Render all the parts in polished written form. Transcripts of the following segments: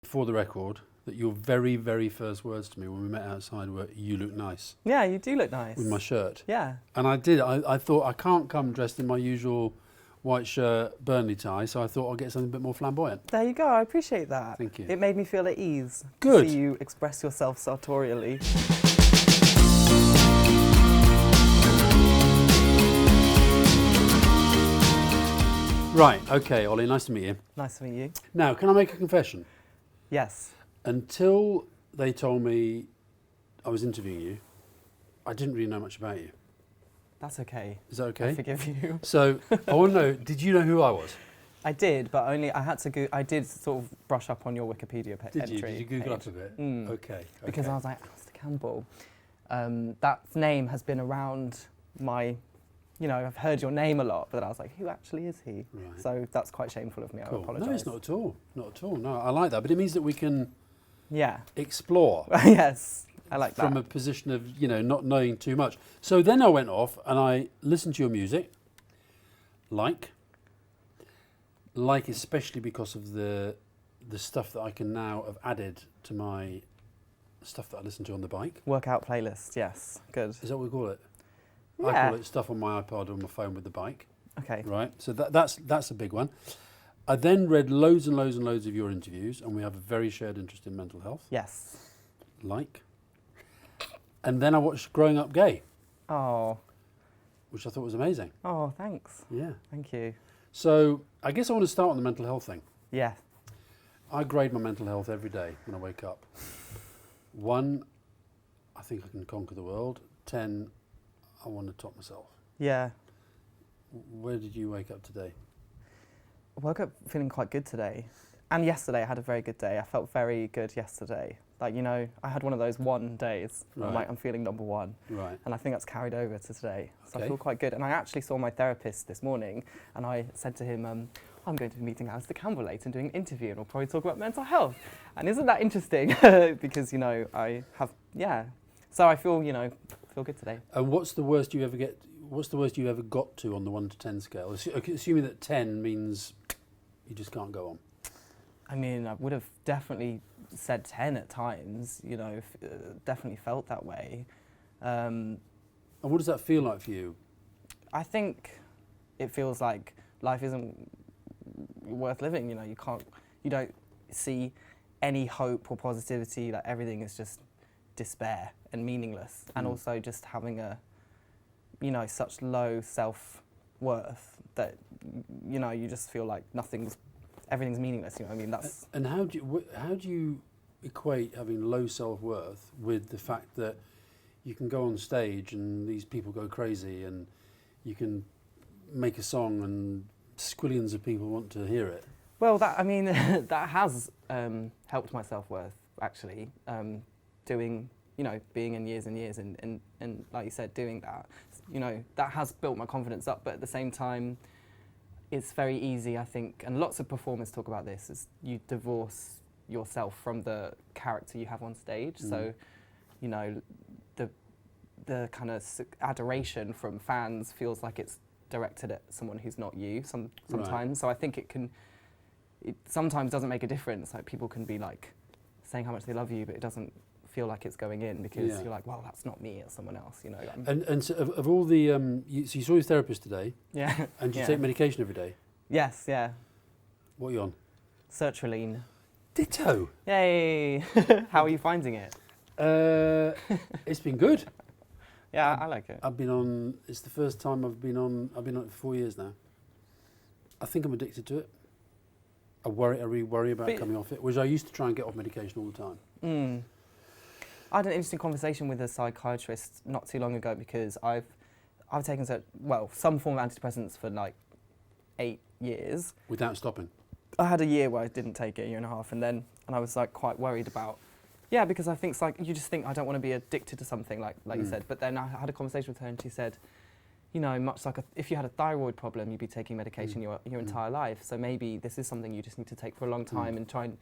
for the record, that your very, very first words to me when we met outside were, "You look nice," Yeah, you do look nice. with my shirt. Yeah. And I did. I thought, I can't come dressed in my usual white shirt, Burnley tie, so I thought I'll get something a bit more flamboyant. There you go. I appreciate that. Thank you. It made me feel at ease. Good. To see you express yourself sartorially. Right, okay, Ollie, nice to meet you. Nice to meet you. Now, can I make a confession? Yes. Until they told me I was interviewing you, I didn't really know much about you. That's okay. Is that okay? I forgive you. So, I want to know, did you know who I was? I did, but only I had to go. I did sort of brush up on your Wikipedia Did entry. you? Did you Google page. up a bit? Mm. Okay. Because okay. I was like, Alistair Campbell. That name has been around my, I've heard your name a lot, but I was like, who actually is he? Right. So that's quite shameful of me. Cool. I apologise. No, it's not at all. Not at all. No, I like that. But it means that we can Yeah. explore Yes, I like from that. a position of, not knowing too much. So then I went off and I listened to your music. Like especially because of the stuff that I can now have added to my stuff that I listen to on the bike. Workout playlist. Yes, good. Is that what we call it? I Yeah. call it stuff on my iPod or my phone with the bike. Okay. Right. So that's a big one. I then read loads and loads and loads of your interviews, and we have a very shared interest in mental health. Yes. And then I watched Growing Up Gay, Oh. which I thought was amazing. Oh, thanks. Yeah. Thank you. So I guess I want to start on the mental health thing. Yeah. I grade my mental health every day when I wake up. 1, I think I can conquer the world. 10, I want to top myself. Yeah. Where did you wake up today? I woke up feeling quite good today. And yesterday I had a very good day. I felt very good yesterday. Like, I had one of those one days. Where I'm Right. like, I'm feeling number one. Right. And I think that's carried over to today. So Okay. I feel quite good. And I actually saw my therapist this morning and I said to him, I'm going to be meeting Alistair Campbell later and doing an interview and we'll probably talk about mental health. And isn't that interesting? Because, I have, yeah. So I feel, feel good today. And what's the worst you ever got to on the 1 to 10 scale? Assuming that 10 means you just can't go on. I mean, I would have definitely said 10 at times, definitely felt that way. And what does that feel like for you? I think it feels like life isn't worth living, you don't see any hope or positivity, like everything is just despair and meaningless. And also just having such low self-worth that, you just feel like everything's meaningless, I mean, that's... And how do you equate having low self-worth with the fact that you can go on stage and these people go crazy and you can make a song and squillions of people want to hear it? Well, that has helped my self-worth, actually, doing, being in years and years and like you said, doing that, that has built my confidence up, but at the same time, it's very easy, I think, and lots of performers talk about this, is you divorce yourself from the character you have on stage. So, the kind of adoration from fans feels like it's directed at someone who's not you sometimes. Right. So I think it sometimes doesn't make a difference. Like people can be like saying how much they love you, but it doesn't feel like it's going in because you're like, well, that's not me, it's someone else, And so of all the, so you saw your therapist today, Yeah. and you Yeah. take medication every day. Yes, yeah. What are you on? Sertraline. Ditto. Yay! How are you finding it? It's been good. Yeah, I like it. It's the first time I've been on it for 4 years now. I think I'm addicted to it. I really worry about coming off it, which I used to try and get off medication all the time. I had an interesting conversation with a psychiatrist not too long ago because I've taken some form of antidepressants for like 8 years. Without stopping. I had a year where I didn't take it, a year and a half, and I was like quite worried about, because I think it's like you just think I don't want to be addicted to something like you said. But then I had a conversation with her and she said, much like if you had a thyroid problem, you'd be taking medication your entire life. So maybe this is something you just need to take for a long time and try and,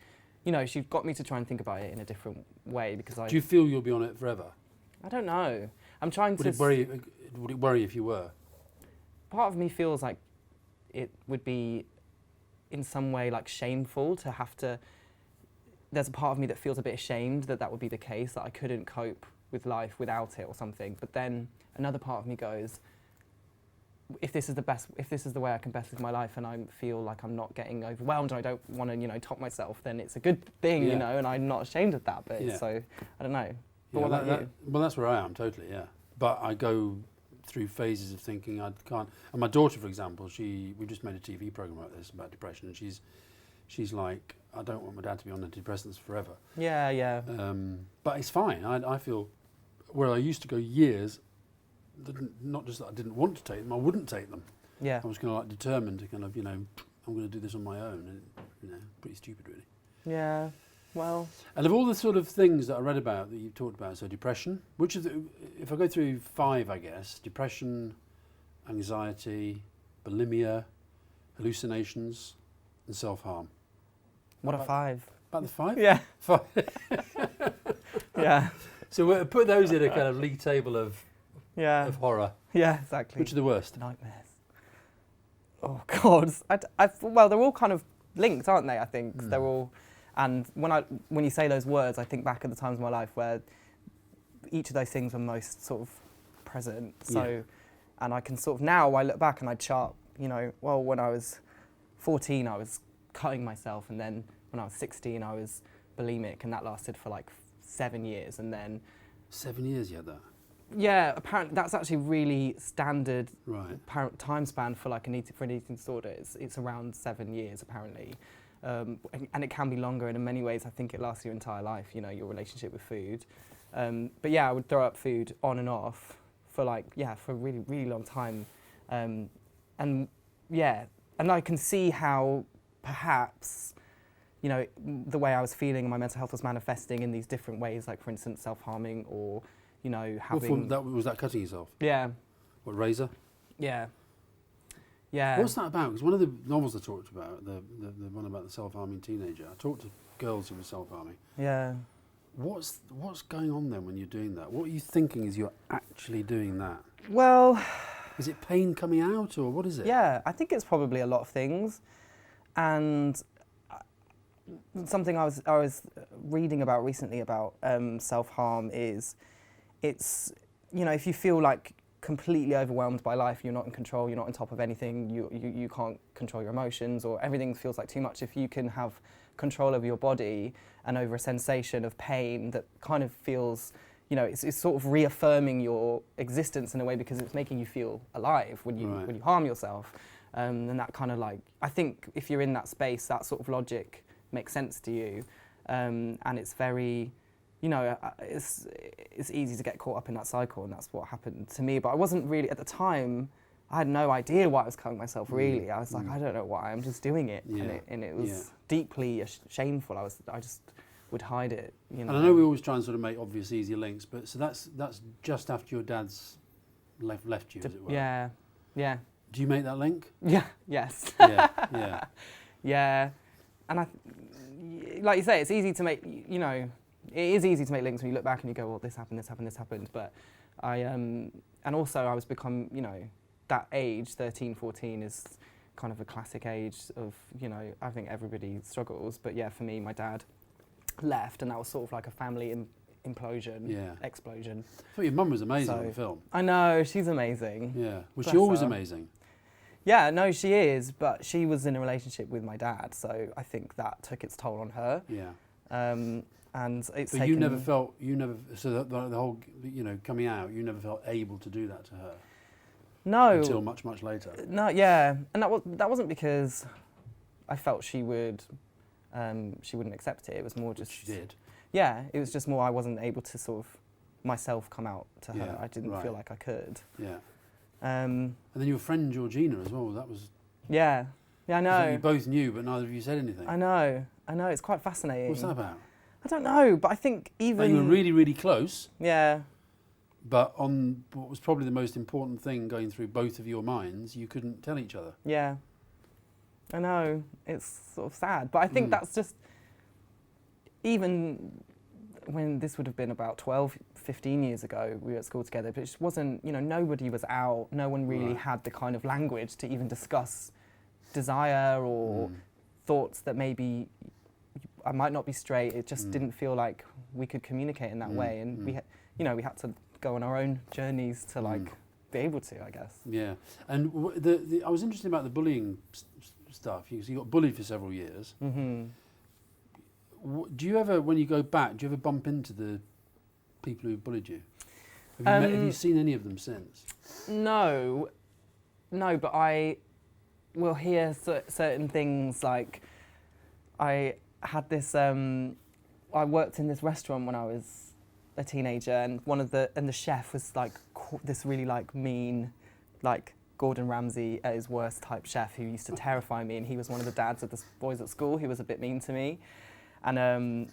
she got me to try and think about it in a different way because Do you feel you'll be on it forever? I don't know. I'm trying Would to... Would it worry if you were? Part of me feels like it would be in some way like shameful to have to there's a part of me that feels a bit ashamed that that would be the case, that I couldn't cope with life without it or something. But then another part of me goes, if this is the way I can best live my life and I feel like I'm not getting overwhelmed and I don't want to, top myself, then it's a good thing, and I'm not ashamed of that. But so, I don't know. But what about you? Well, that's where I am, totally, yeah. But I go through phases of thinking I can't. And my daughter, for example, we just made a TV program about this, about depression, and she's like, I don't want my dad to be on antidepressants forever. Yeah, yeah. But it's fine. I feel, where I used to go years, not just that I didn't want to take them, I wouldn't take them. Yeah. I was kind of like determined to kind of, I'm going to do this on my own, and pretty stupid really. Yeah, well. And of all the sort of things that I read about that you've talked about, so depression, which is, if I go through 5, I guess, depression, anxiety, bulimia, hallucinations, and self-harm. What a 5. About the 5? Yeah. 5. Yeah. So we'll put those in a kind of league table of horror. Yeah, exactly. Which are the worst? Nightmares. Oh God. Well, they're all kind of linked, aren't they? I think they're all. And when you say those words, I think back at the times of my life where each of those things were most sort of present. So, and I can sort of now I look back and I chart. Well, when I was 14, I was cutting myself, and then when I was 16, I was bulimic, and that lasted for like 7 years, and then. 7 years you had that? Yeah, apparently that's actually really standard time span for like an eating disorder. It's around 7 years apparently, and it can be longer. And in many ways, I think it lasts your entire life. Your relationship with food. But yeah, I would throw up food on and off for for a really really long time, and I can see how perhaps the way I was feeling and my mental health was manifesting in these different ways, like for instance self-harming or. Having... Was that cutting yourself? Yeah. What, razor? Yeah. Yeah. What's that about? Because one of the novels I talked about, the one about the self-harming teenager, I talked to girls who were self-harming. Yeah. What's going on then when you're doing that? What are you thinking as you're actually doing that? Well... Is it pain coming out, or what is it? Yeah, I think it's probably a lot of things. And something I was reading about recently about self-harm is... It's, if you feel like completely overwhelmed by life, you're not in control, you're not on top of anything, you can't control your emotions, or everything feels like too much. If you can have control over your body and over a sensation of pain that kind of feels, it's sort of reaffirming your existence in a way because it's making you feel alive when you harm yourself. And that kind of I think if you're in that space, that sort of logic makes sense to you. And it's very... it's easy to get caught up in that cycle, and that's what happened to me. But I wasn't really, at the time, I had no idea why I was cutting myself, really. I was like, I don't know why, I'm just doing it. Yeah. And it was deeply shameful. I just would hide it, And I know we always try and sort of make obvious, easy links, but so that's just after your dad's left you, as it were. Yeah, yeah. Do you make that link? Yeah, yes. Yeah. Yeah. And like you say, it's easy to make, it is easy to make links when you look back and you go, well, this happened. But and also I was that age, 13, 14 is kind of a classic age of, I think everybody struggles. But yeah, for me, my dad left, and that was sort of like a family explosion. I thought your mum was amazing on the film. I know, she's amazing. Yeah. Was she always amazing? Yeah, no, she is, but she was in a relationship with my dad, so I think that took its toll on her. Yeah. And it's but so the whole, coming out, you never felt able to do that to her? No. Until much, much later? No, yeah. And that wasn't because I felt she wouldn't accept it. It was more just... But she did? Yeah, it was just more I wasn't able to sort of myself come out to her. I didn't feel like I could. Yeah. And then your friend Georgina as well, that was... Yeah, I know. So you both knew, but neither of you said anything. I know, it's quite fascinating. What's that about? I don't know, but I think even... You were really, really close. Yeah. But on what was probably the most important thing going through both of your minds, you couldn't tell each other. Yeah. I know, it's sort of sad. But I think that's just... Even when this would have been about 12, 15 years ago, we were at school together, but it just wasn't, nobody was out, no one really had the kind of language to even discuss desire or thoughts that maybe I might not be straight. It just didn't feel like we could communicate in that way, and we had to go on our own journeys to like be able to, I guess. Yeah, and I was interested about the bullying stuff. You got bullied for several years. Mm-hmm. Do you ever, when you go back, do you ever bump into the people who bullied you? Have you seen any of them since? No, but I will hear certain things. Like, I had this. I worked in this restaurant when I was a teenager, and the chef was like this really like mean, like Gordon Ramsay at his worst type chef who used to terrify me, and he was one of the dads of the boys at school who was a bit mean to me. And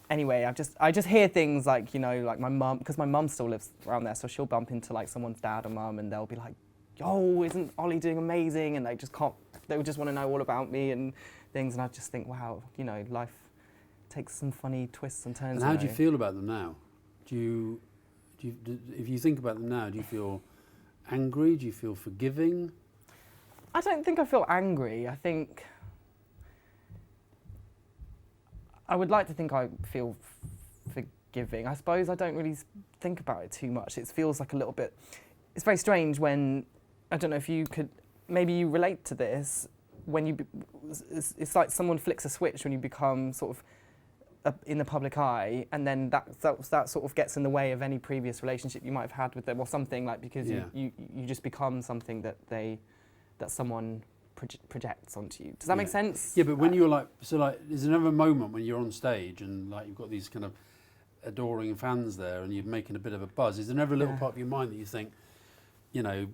anyway, I just hear things like, you know, like my mum, because my mum still lives around there, so she'll bump into like someone's dad or mum, and they'll be like, "Yo, isn't Ollie doing amazing?" And they just want to know all about me and things, and I just think, wow, you know, life takes some funny twists and turns. And how do you feel about them now? If you think about them now, do you feel angry? Do you feel forgiving? I don't think I feel angry. I think I would like to think I feel forgiving. I suppose I don't really think about it too much. It feels like a little bit. It's very strange when, I don't know if you could, maybe you relate to this, when it's like someone flicks a switch when you become sort of in the public eye, and then that sort of gets in the way of any previous relationship you might have had with them or something, like, because you just become something that someone projects onto you. Does that make sense? Yeah, but when you're like, there's another moment when you're on stage and like you've got these kind of adoring fans there and you're making a bit of a buzz. Is there never a little part of your mind that you think, you know,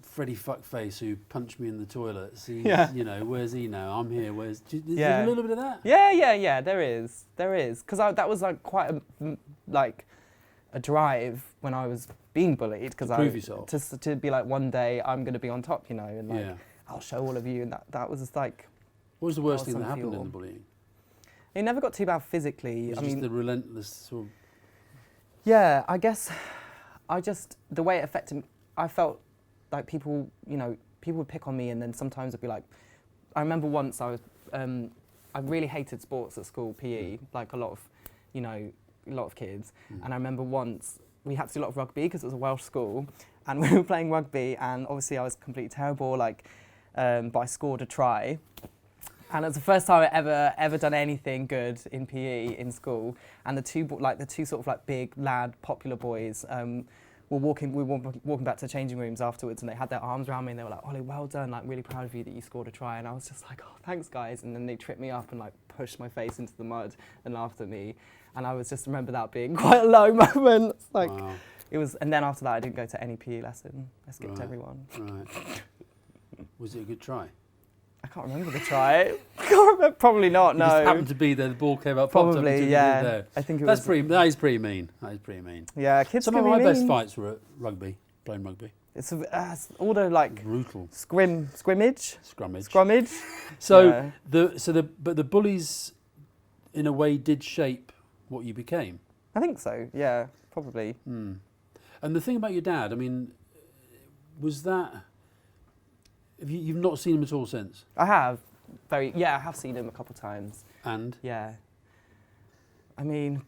Freddie Fuckface who punched me in the toilet, you know, where's he now? I'm here, is there a little bit of that? Yeah, there is. Because that was like quite a drive when I was being bullied, because prove yourself. To be like, one day I'm going to be on top, you know, and like I'll show all of you, and that was just like. What was the worst thing that happened in the bullying? It never got too bad physically. It was just the relentless sort of. Yeah, I guess the way it affected me, I felt like people would pick on me, and then sometimes it'd be like, I remember once I really hated sports at school, PE, like a lot of kids. And I remember once we had to do a lot of rugby because it was a Welsh school, and we were playing rugby, and obviously I was completely terrible, but I scored a try. And it was the first time I ever done anything good in PE in school. And the two sort of like big lad popular boys we were walking back to the changing rooms afterwards, and they had their arms around me and they were like, "Ollie, well done, like really proud of you that you scored a try." And I was just like, "Oh, thanks guys." And then they tripped me up and like pushed my face into the mud and laughed at me. And I was just remember that being quite a low moment. Like, wow. It was, and then after that I didn't go to any PE lesson. I skipped everyone. Right. Was it a good try? I can't remember the try. I can't remember. Probably not. You no. just happened to be there. The ball came up. Probably. Yeah. There. I think it That is pretty mean. Yeah. Kids. Some of my best fights were at rugby. Playing rugby. It's all the like brutal scrummage. So but the bullies, in a way, did shape what you became. I think so. Yeah. Probably. And the thing about your dad, I mean, was that. You've not seen him at all since? I have. I have seen him a couple of times. And? Yeah. I mean,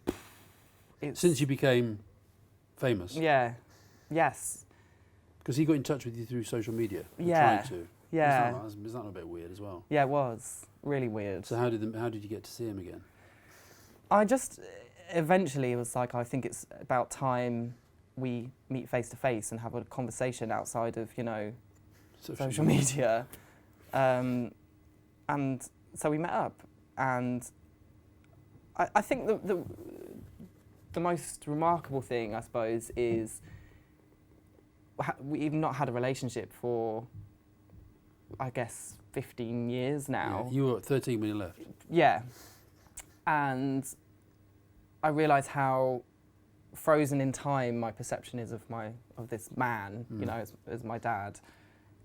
since you became famous? Yeah. Yes. Because he got in touch with you through social media? Yeah. Tried to? Yeah. Is that not a bit weird as well? Yeah, it was. Really weird. So how did you get to see him again? Eventually it was like, I think it's about time we meet face to face and have a conversation outside of, you know, social media. And so we met up, and I think the most remarkable thing, I suppose, is we've not had a relationship for, I guess, 15 years now. Yeah, you were 13 when you left. Yeah. And I realised how frozen in time my perception is of this man, you know, as my dad.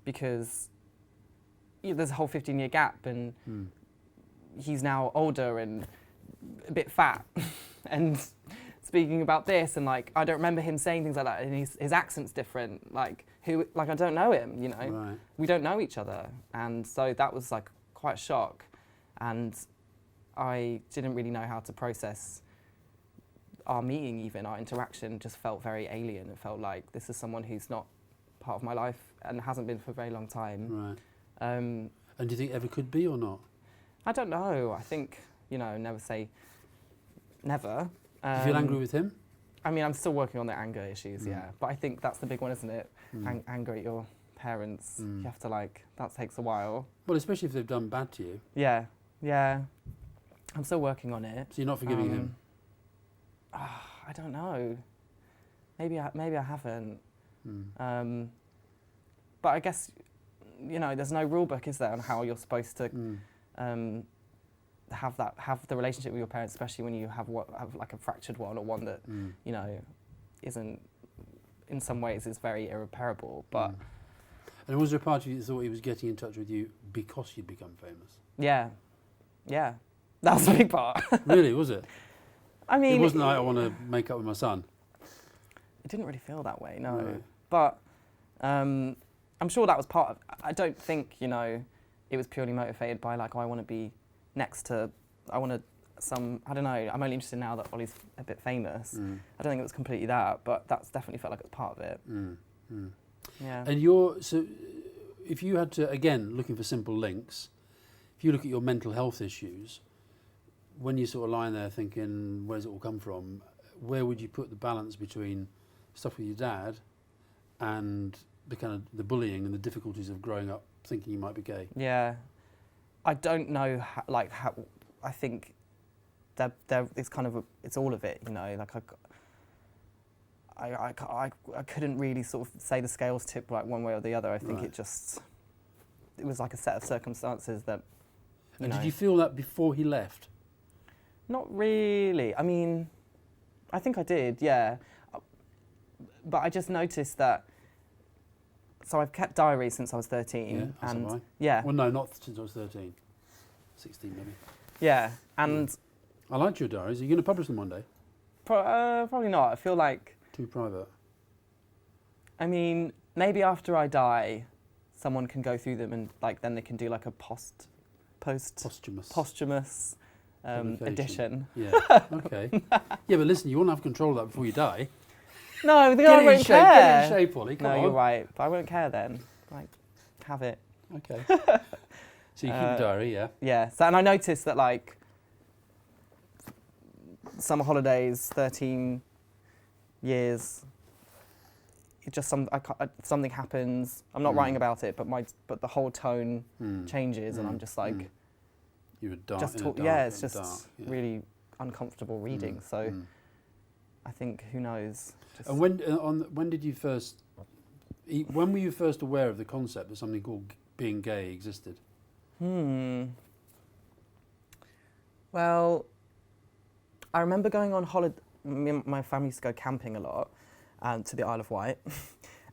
Because there's a whole 15-year gap, and he's now older and a bit fat and speaking about this, and like I don't remember him saying things like that, and his accent's different. Like I don't know him, you know. Right. We don't know each other, and so that was like quite a shock. And I didn't really know how to process our meeting, even our interaction just felt very alien. It felt like this is someone who's not part of my life and hasn't been for a very long time. Right. And do you think it ever could be or not? I don't know. I think, never say never. Do you feel angry with him? I mean, I'm still working on the anger issues, yeah. But I think that's the big one, isn't it? Anger at your parents. You have to that takes a while. Well, especially if they've done bad to you. Yeah, yeah. I'm still working on it. So you're not forgiving him? I don't know. Maybe I haven't. But I guess, there's no rule book, is there, on how you're supposed to have the relationship with your parents, especially when you have like a fractured one, or one that isn't, in some ways, is very irreparable. But and was there a part of you that thought he was getting in touch with you because you'd become famous? Yeah, that was a big part. Really, was it? I mean, it wasn't like I want to make up with my son. It didn't really feel that way, no. Right. But I'm sure that was part of. I don't think it was purely motivated by I want to be next to. I want to I don't know. I'm only interested now that Olly's a bit famous. I don't think it was completely that, but that's definitely felt like it was part of it. Yeah. And so, if you had to, again, looking for simple links, if you look at your mental health issues, when you're sort of lying there thinking, where's it all come from, where would you put the balance between stuff with your dad and the kind of the bullying and the difficulties of growing up thinking you might be gay? Yeah. I don't know how I think there it's kind of it's all of it, I couldn't really sort of say the scales tip one way or the other. I think it was like a set of circumstances that And did you feel that before he left? Not really. I mean, I think I did, yeah. But I just noticed that. So I've kept diaries since I was 13. Yeah, and have I. Yeah. Well, no, not since I was 13. 16 maybe. Yeah, and I liked your diaries. Are you going to publish them one day? Probably not. I feel like. Too private. I mean, maybe after I die, someone can go through them and then they can do a posthumous edition. Yeah. Okay. Yeah, but listen, you want to have control of that before you die. No, I won't care. Get in shape, Olly. Come no, on. you're right, but I won't care then. Have it. Okay. So you keep a diary, yeah? Yeah. So, and I noticed that summer holidays, 13 years. It just something happens. I'm not writing about it, but the whole tone changes, and I'm just You're dark. it's just really uncomfortable reading. So I think who knows. And when did you first? When were you first aware of the concept that something called being gay existed? Well, I remember going on holiday. My family used to go camping a lot, to the Isle of Wight,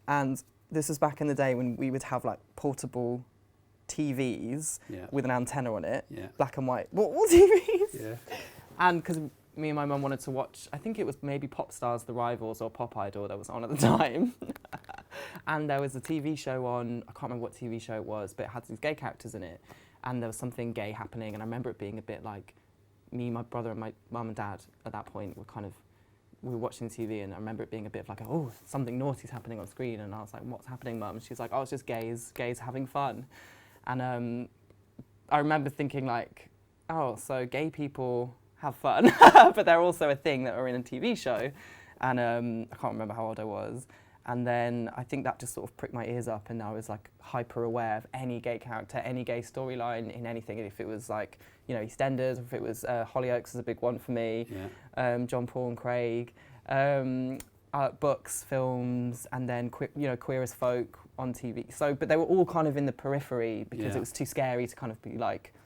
and this was back in the day when we would have portable TVs with an antenna on it, black and white wall TVs. Yeah. And because me and my mum wanted to watch, I think it was maybe Pop Stars, The Rivals, or Pop Idol that was on at the time. And there was a TV show on, I can't remember what TV show it was, but it had these gay characters in it. And there was something gay happening, and I remember it being a bit me, my brother, and my mum and dad at that point we were watching TV, and I remember it being a bit of oh, something naughty's happening on screen. And I was like, what's happening, Mum? And she was like, oh, it's just gays having fun. And I remember thinking oh, so gay people have fun, but they're also a thing that are in a TV show. And I can't remember how old I was. And then I think that just sort of pricked my ears up, and I was hyper aware of any gay character, any gay storyline in anything. And if it was EastEnders, or if it was Hollyoaks is a big one for me, John Paul and Craig, books, films, and then Queer as Folk on TV. So, but they were all kind of in the periphery because it was too scary to kind of be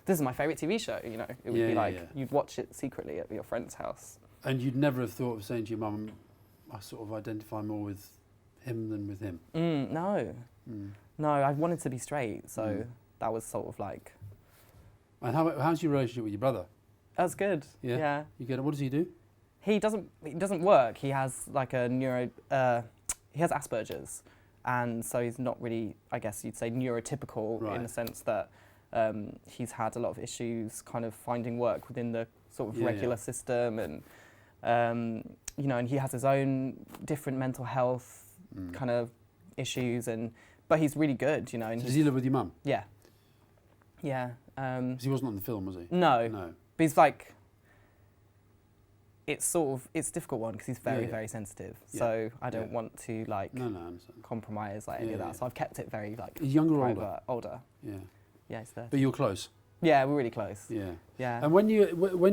this is my favourite TV show. It would be you'd watch it secretly at your friend's house. And you'd never have thought of saying to your mum, I sort of identify more with him than with him? No. No, I wanted to be straight, so that was sort of And how's your relationship with your brother? That's good. Yeah. You get it. What does he do? He doesn't work. He has he has Asperger's, and so he's not really, I guess you'd say, neurotypical in the sense that He's had a lot of issues kind of finding work within the sort of Yeah, regular yeah. system, and you know, and he has his own different mental health kind of issues, but he's really good, you know. And So does he live with your mum? yeah, yeah. 'Cause he wasn't on the film, was he? No, No. but he's like, it's a difficult one because he's very, Yeah, yeah. very sensitive. Yeah. So I don't Yeah. want to like No, I understand. compromise like any of Yeah, that. yeah. So I've kept it very like He's younger or older? private. Older. Yeah. Yeah, he's 30. But you're close? Yeah, we're really close. Yeah. Yeah. And when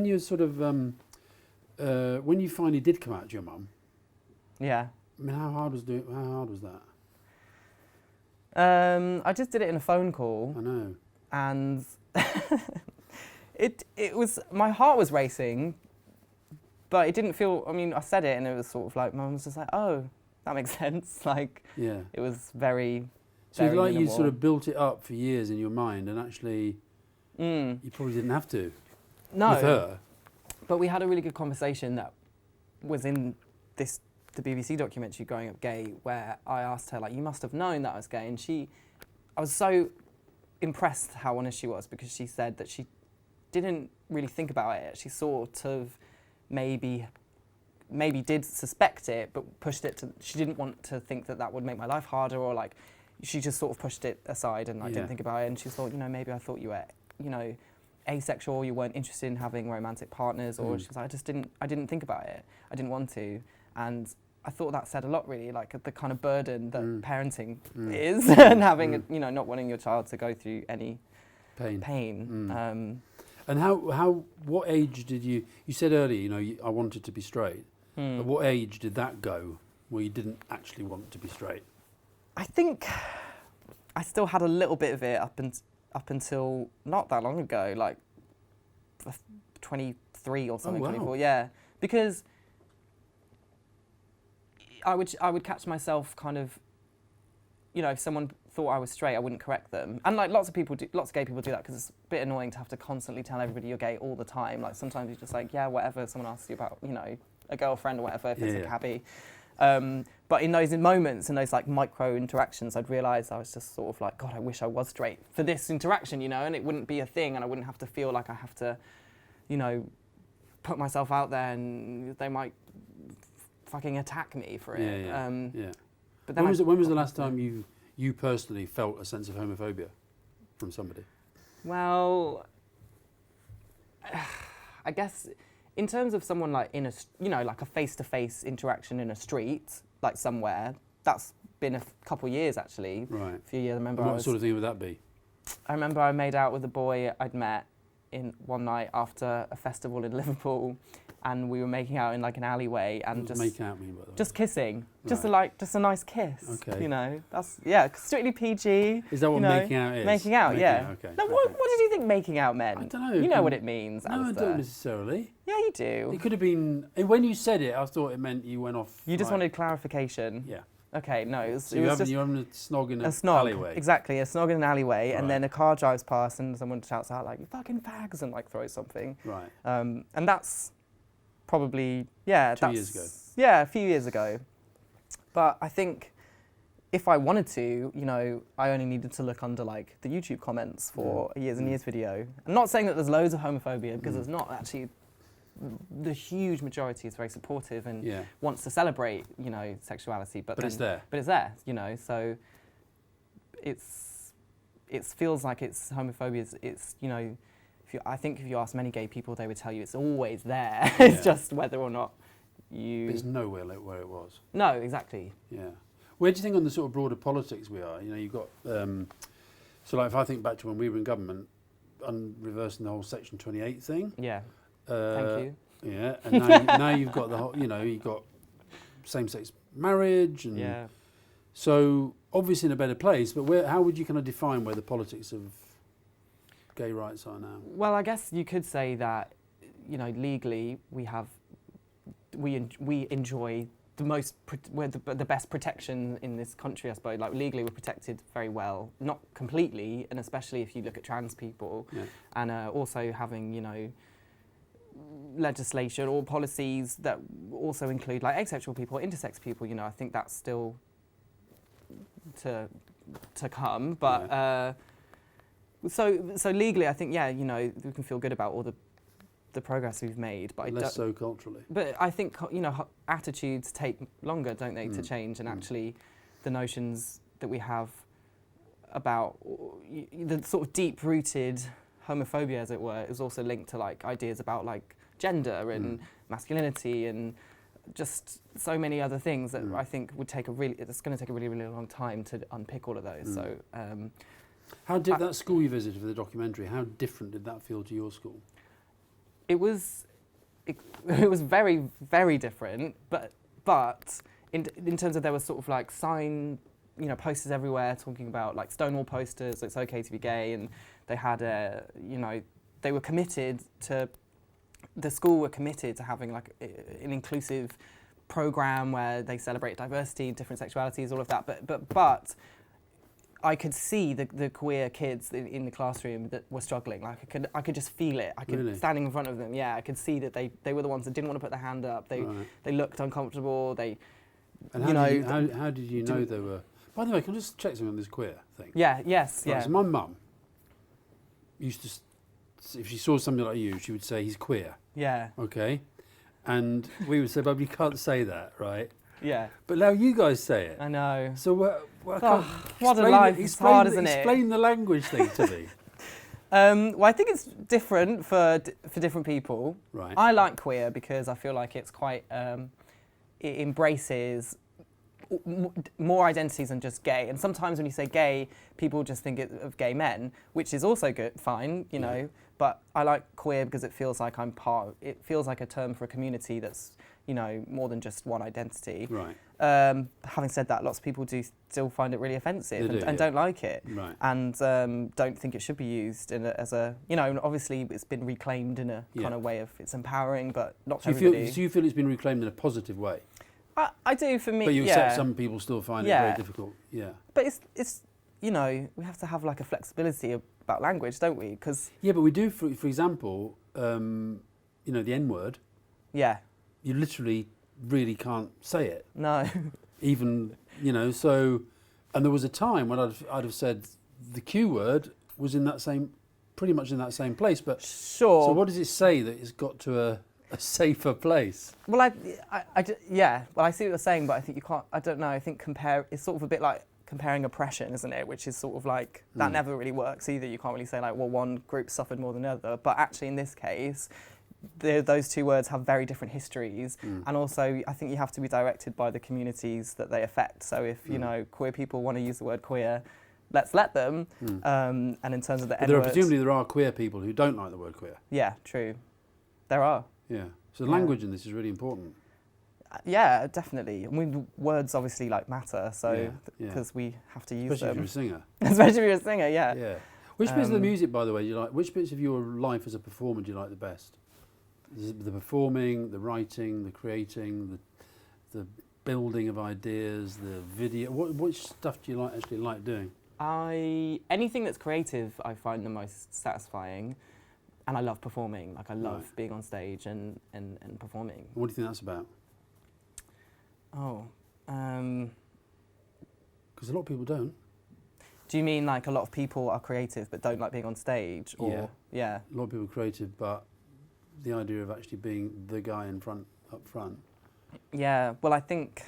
you sort of, when you finally did come out to your mum, Yeah. I mean, how hard was that? I just did it in a phone call, I know. and it was, my heart was racing, but it didn't feel. I mean, I said it, and it was sort of like, Mum was just like, "Oh, that makes sense." Like, Yeah. it was very. So very like you minimal. sort of built it up for years in your mind, and actually Mm. you probably didn't have to No. with her. But we had a really good conversation that was in the BBC documentary, Growing Up Gay, where I asked her, like, you must have known that I was gay. And I was so impressed how honest she was, because she said that she didn't really think about it. She sort of maybe did suspect it, but pushed it to, she didn't want to think that would make my life harder, or like, she just sort of pushed it aside and like Yeah. didn't think about it. And she thought, you know, maybe I thought you were, you know, asexual, you weren't interested in having romantic partners, or she was like, I didn't think about it. I didn't want to. And I thought that said a lot, really, like the kind of burden that parenting is, and having, you know, not wanting your child to go through any pain. And what age did you said earlier, you know, I wanted to be straight. At what age did that go, where you didn't actually want to be straight? I think I still had a little bit of it up until not that long ago, like 23 or something, 24, yeah. Because I would catch myself kind of, you know, if someone thought I was straight, I wouldn't correct them. And like lots of gay people do that, because it's a bit annoying to have to constantly tell everybody you're gay all the time. Like sometimes you're just like, yeah, whatever, someone asks you about, you know, a girlfriend or whatever, if it's a cabbie. But in those moments, in those like micro interactions, I'd realise I was just sort of like, God, I wish I was straight for this interaction, you know, and it wouldn't be a thing, and I wouldn't have to feel like I have to, you know, put myself out there and they might fucking attack me for it. But then when was the last time you personally felt a sense of homophobia from somebody? Well, I guess in terms of someone like in a, you know, like a face-to-face interaction in a street, like somewhere, that's been a couple of years actually. Right. A few years. I remember. What sort of thing would that be? I remember I made out with a boy I'd met in one night after a festival in Liverpool, and we were making out in like an alleyway and What does making out mean, by the way? just kissing, just Right. just a nice kiss. Okay. You know, that's strictly PG. Is that what you know, making out is? Making out, yeah. Okay. Now, what did you think making out meant? I don't know. You know what it means, No, I Alistair. don't necessarily. Yeah, you do. It could have been. When you said it, I thought it meant you went off. You just like- wanted clarification. Yeah. Okay, no, it was, So it was just you're having a snog in a an snog. alleyway. Exactly, a snog in an alleyway, Right. and then a car drives past and someone shouts out like, "You fucking fags," and like throws something. Right. And that's probably, yeah. 2 years ago. Yeah, a few years ago. But I think if I wanted to, you know, I only needed to look under like the YouTube comments for a years and years video. I'm not saying that there's loads of homophobia, because there's not actually. The huge majority is very supportive and Yeah. wants to celebrate, you know, sexuality. But it's there. But it's there, you know. So it feels like it's homophobia. It's you know, I think if you ask many gay people, they would tell you it's always there. It's Yeah. just whether or not you. There's nowhere like where it was. No, exactly. Yeah. Where do you think on the sort of broader politics we are? You know, you've got. So like if I think back to when we were in government, reversing the whole Section 28 thing. Yeah. Thank you. Yeah, and now you've got the whole, you know, you've got same-sex marriage, and Yeah. so obviously in a better place. But how would you kind of define where the politics of gay rights are now? Well, I guess you could say that, you know, legally we enjoy the best protection in this country, I suppose. Like legally, we're protected very well, not completely, and especially if you look at trans people, and also having, you know, legislation or policies that also include like asexual people, intersex people. You know, I think that's still to come, but So legally, I think, you know, we can feel good about all the progress we've made, but less so culturally. But I think, you know, attitudes take longer, don't they, to change, and actually the notions that we have about the sort of deep-rooted homophobia, as it were, is also linked to like ideas about like gender and masculinity and just so many other things that I think would take it's going to take a really, really long time to unpick all of those. So, how did that school you visited for the documentary? How different did that feel to your school? It was very, very different, but in terms of there was sort of like posters everywhere talking about like Stonewall posters, it's okay to be gay, and they had they were committed to. The school were committed to having like an inclusive program where they celebrate diversity, different sexualities, all of that. But I could see the queer kids in the classroom that were struggling. Like I could just feel it. I could Really? Standing in front of them. Yeah, I could see that they were the ones that didn't want to put their hand up. They looked uncomfortable. How did you know they were? By the way, can I just check something on this queer thing? Yeah. Yes. Right, Yeah. so my mum used to. If she saw somebody like you, she would say he's queer. Yeah. Okay, and we would say, "But you can't say that, right?" Yeah. But now you guys say it. I know. So what What a life! It's hard, isn't it? Explain the language thing to me. Well, I think it's different for different people. Right. I like queer because I feel like it's quite it embraces more identities than just gay. And sometimes when you say gay, people just think of gay men, which is also good, fine, you know. But I like queer because it feels like I'm part. It feels like a term for a community that's, you know, more than just one identity. Right. Having said that, lots of people do still find it really offensive and don't like it, Right. and don't think it should be used as a, you know. And obviously, it's been reclaimed in a kind of way of it's empowering, but not everybody. So you feel it's been reclaimed in a positive way? I do, for me. But you accept some people still find it very difficult. Yeah. But it's you know, we have to have like a flexibility about language, don't we? Because but we do. For example, you know, the N word. Yeah. You literally really can't say it. No. Even, you know, so, and there was a time when I'd have said the Q word was in that same, pretty much in that same place. But sure. So what does it say that it's got to a safer place? Well, Well, I see what you're saying, but I think you can't. I don't know. I think it's sort of a bit like comparing oppression, isn't it? Which is sort of like that never really works either. You can't really say like, well, one group suffered more than the other. But actually, in this case, those two words have very different histories, and also I think you have to be directed by the communities that they affect. So if you know queer people want to use the word queer, let's let them. And in terms of the N-word, presumably there are queer people who don't like the word queer. Yeah, true. There are. Yeah. So language in this is really important. Yeah, definitely. I mean, words obviously like matter, so because we have to use them. Especially them. if you're a singer. Especially if you're a singer, yeah. Yeah. Which bits of the music, by the way, do you like? Which bits of your life as a performer do you like the best? The performing, the writing, the creating, the building of ideas, the video. Which stuff do you actually like doing? Anything that's creative, I find the most satisfying, and I love performing. Like I love being on stage and performing. What do you think that's about? Because a lot of people don't. Do you mean like a lot of people are creative but don't like being on stage? Or A lot of people are creative, but the idea of actually being the guy up front. Yeah, well, I think.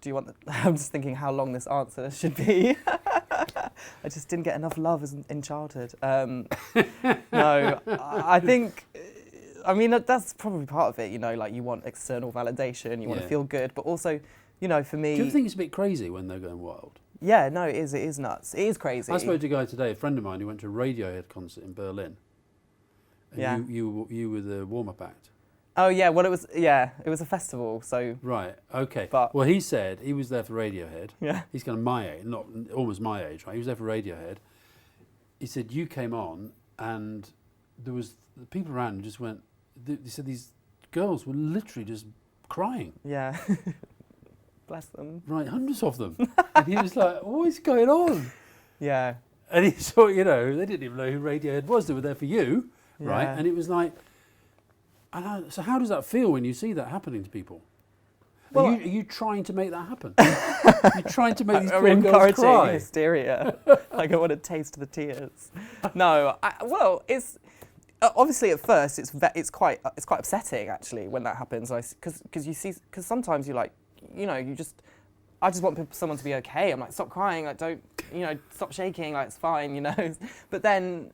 Do you want? I'm just thinking how long this answer should be. I just didn't get enough love in childhood. No, I think. I mean, that's probably part of it. You know, like you want external validation, you want to feel good, but also, you know, for me. Do you ever think it's a bit crazy when they're going wild? Yeah, no, it is. It is nuts. It is crazy. I spoke to a guy today, a friend of mine, who went to a Radiohead concert in Berlin. And you were the warm-up act. Oh yeah, well it was a festival, so. Right, okay. But well, he said he was there for Radiohead. Yeah. He's kind of my age, not almost my age, right? He was there for Radiohead. He said you came on, and there was the people around just went. They said these girls were literally just crying. Yeah. Bless them. Right, hundreds of them. And he was like, "What is going on?" Yeah. And he thought, you know, they didn't even know who Radiohead was. They were there for you. Yeah. Right, and it was like, so how does that feel when you see that happening to people? Well, are you trying to make that happen? You're trying to make these poor girls encouraging cry? hysteria. Like I want to taste the tears. No, well, it's obviously at first it's quite upsetting actually when that happens. Because sometimes you like, you know, I just want someone to be okay. I'm like, stop crying, like don't, you know, stop shaking, like it's fine, you know. But then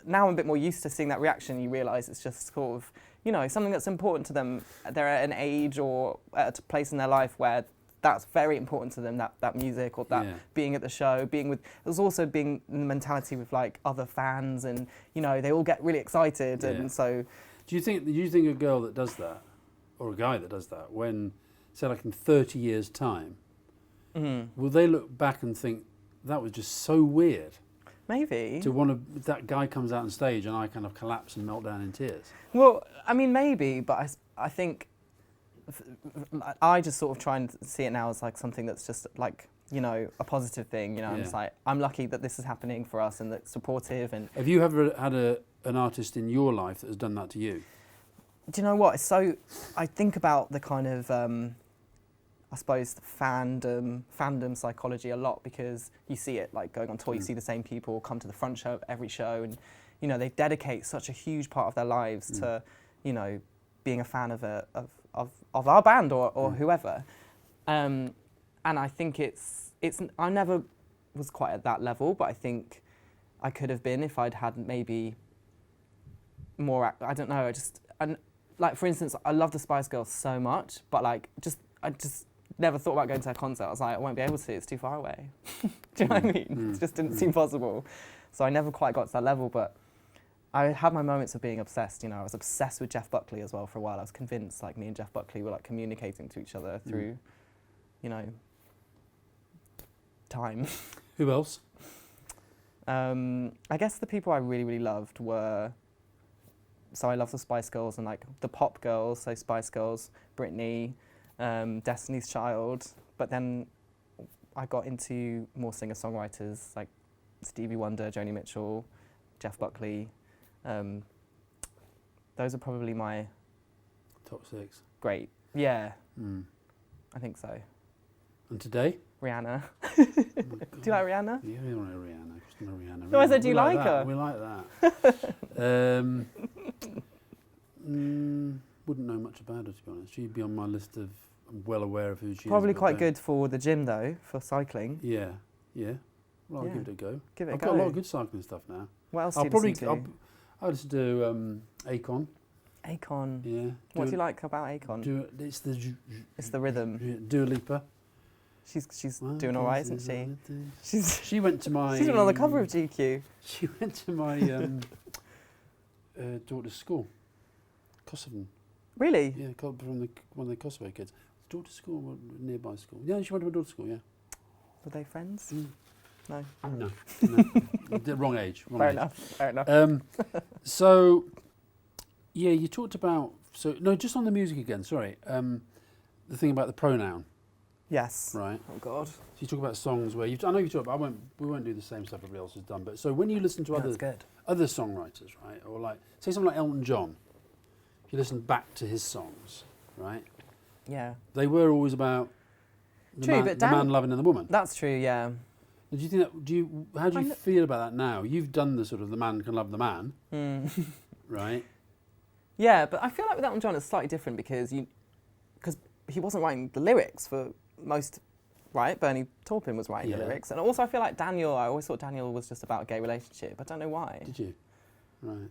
now I'm a bit more used to seeing that reaction. You realise it's just sort of, you know, something that's important to them. They're at an age or at a place in their life where that's very important to them, that music or that being at the show, there's also being the mentality with like other fans and, you know, they all get really excited and so. Do you think a girl that does that, or a guy that does that, when, say like in 30 years time, will they look back and think, that was just so weird? Maybe. That guy comes out on stage and I kind of collapse and melt down in tears. Well, I mean, maybe, but I think I just sort of try and see it now as like something that's just like, you know, a positive thing. You know, I'm just like, I'm lucky that this is happening for us and that's supportive. And have you ever had an artist in your life that has done that to you? Do you know what? So I think about the kind of, I suppose, the fandom psychology a lot because you see it like going on tour. You see the same people come to the front show of every show, and you know they dedicate such a huge part of their lives to, you know, being a fan of our band or whoever. And I think it's I never was quite at that level, but I think I could have been if I'd had maybe more. I don't know. Like for instance, I love the Spice Girls so much, but like I just never thought about going to a concert. I was like, I won't be able to. It's too far away. Do you know what I mean? It just didn't seem possible. So I never quite got to that level, but I had my moments of being obsessed. You know, I was obsessed with Jeff Buckley as well for a while. I was convinced like me and Jeff Buckley were like communicating to each other through, you know, time. Who else? I guess the people I really, really loved were, so I love the Spice Girls and like the pop girls, so Spice Girls, Britney, Destiny's Child, but then I got into more singer-songwriters like Stevie Wonder, Joni Mitchell, Jeff Buckley. Those are probably my top 6. Great. Yeah. I think so. And today? Rihanna. Oh do you like Rihanna? Yeah, we don't know Rihanna. Just know Rihanna. No, I said, do you like her? We like that. Wouldn't know much about her, to be honest. She'd be on my list of, I'm well aware of who she is. Probably quite good for the gym, though, for cycling. Yeah. Well, I'll give it a go. I've got a lot of good cycling stuff now. What else do you listen to? I'll listen to Akon. Akon. Yeah. What do you like about Akon? It's the rhythm. Dua Lipa. She's doing all right, isn't she? She went to my... She's been on the cover of GQ. She went to my daughter's school, Kosovan. Really? Yeah, from one of the Kosovo kids. Daughter's school, or nearby school. Yeah, she went to my daughter's school, yeah. Were they friends? No. No. The wrong age. Fair enough. So, yeah, you talked about... just on the music again, sorry. The thing about the pronoun. Yes. Right. Oh God. So you talk about songs where I know you talk about. We won't do the same stuff everybody else has done. But so when you listen to other songwriters, right, or like say someone like Elton John, if you listen back to his songs, right? Yeah. They were always about the man loving and the woman. That's true. Yeah. Do you think that? How do you feel about that now? You've done the sort of the man can love the man, right? Yeah, but I feel like with Elton John it's slightly different because he wasn't writing the lyrics for most, right? Bernie Taupin was writing the lyrics. And also I feel like I always thought Daniel was just about a gay relationship. I don't know why. Did you? Right.